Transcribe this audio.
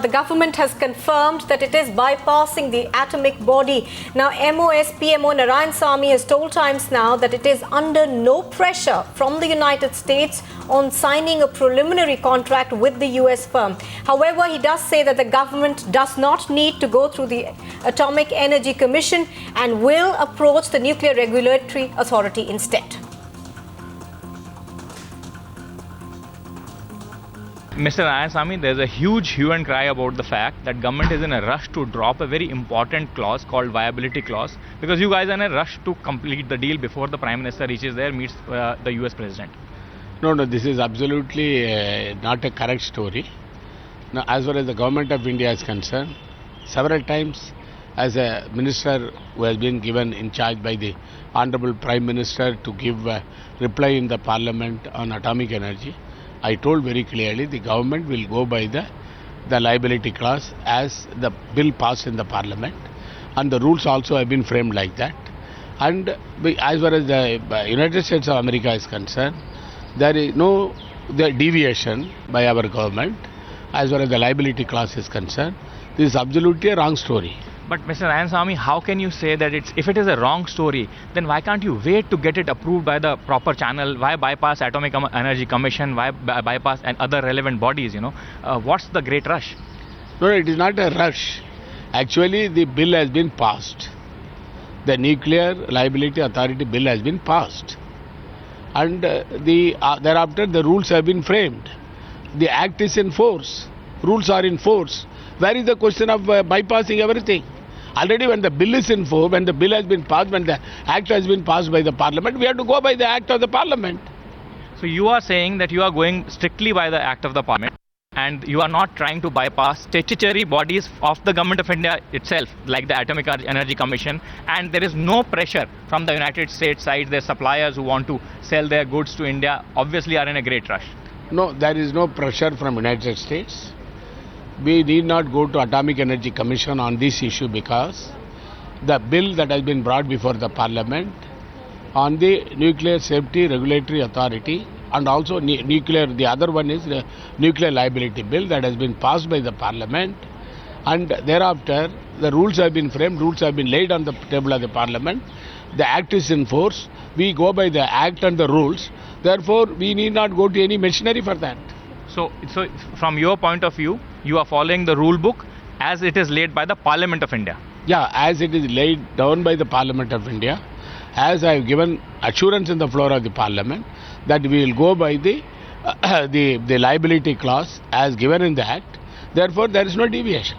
The government has confirmed that it is bypassing the atomic body. Now, MOS PMO Narayanasamy has told Times Now that it is under no pressure from the United States on signing a preliminary contract with the US firm. However, he does say that the government does not need to go through the Atomic Energy Commission and will approach the Nuclear Regulatory Authority instead. Mr. Narayanasamy, there's a huge hue and cry about the fact that government is in a rush to drop a very important clause called viability clause, because you guys are in a rush to complete the deal before the Prime Minister reaches there, meets the US President. No, this is absolutely not a correct story. Now, as far as the Government of India is concerned, several times as a minister who has been given in charge by the Honorable Prime Minister to give a reply in the Parliament on atomic energy, I told very clearly the government will go by the liability clause as the bill passed in the Parliament, and the rules also have been framed like that. And as far as the United States of America is concerned, there is no deviation by our government as far as the liability clause is concerned. This is absolutely a wrong story. But Mr. Narayanasamy, how can you say that if it is a wrong story, then why can't you wait to get it approved by the proper channel? Why bypass Atomic Energy Commission? Why bypass and other relevant bodies? What's the great rush? No, it is not a rush. Actually, the bill has been passed. The Nuclear Liability Authority bill has been passed, and thereafter the rules have been framed. The Act is in force. Rules are in force. Where is the question of bypassing everything? Already when the bill is in force, when the bill has been passed, when the Act has been passed by the Parliament, we have to go by the Act of the Parliament. So you are saying that you are going strictly by the Act of the Parliament, and you are not trying to bypass statutory bodies of the Government of India itself, like the Atomic Energy Commission, and there is no pressure from the United States side. Their suppliers who want to sell their goods to India obviously are in a great rush. No, there is no pressure from United States. We need not go to Atomic Energy Commission on this issue because the bill that has been brought before the Parliament on the Nuclear Safety Regulatory Authority and also the other one is the Nuclear Liability Bill that has been passed by the Parliament, and thereafter the rules have been framed, rules have been laid on the table of the Parliament. The Act is in force. We go by the Act and the rules. Therefore, we need not go to any machinery for that. So from your point of view, you are following the rule book as it is laid by the Parliament of India. Yeah, as it is laid down by the Parliament of India, as I have given assurance in the floor of the Parliament that we will go by the liability clause as given in the Act. Therefore, there is no deviation.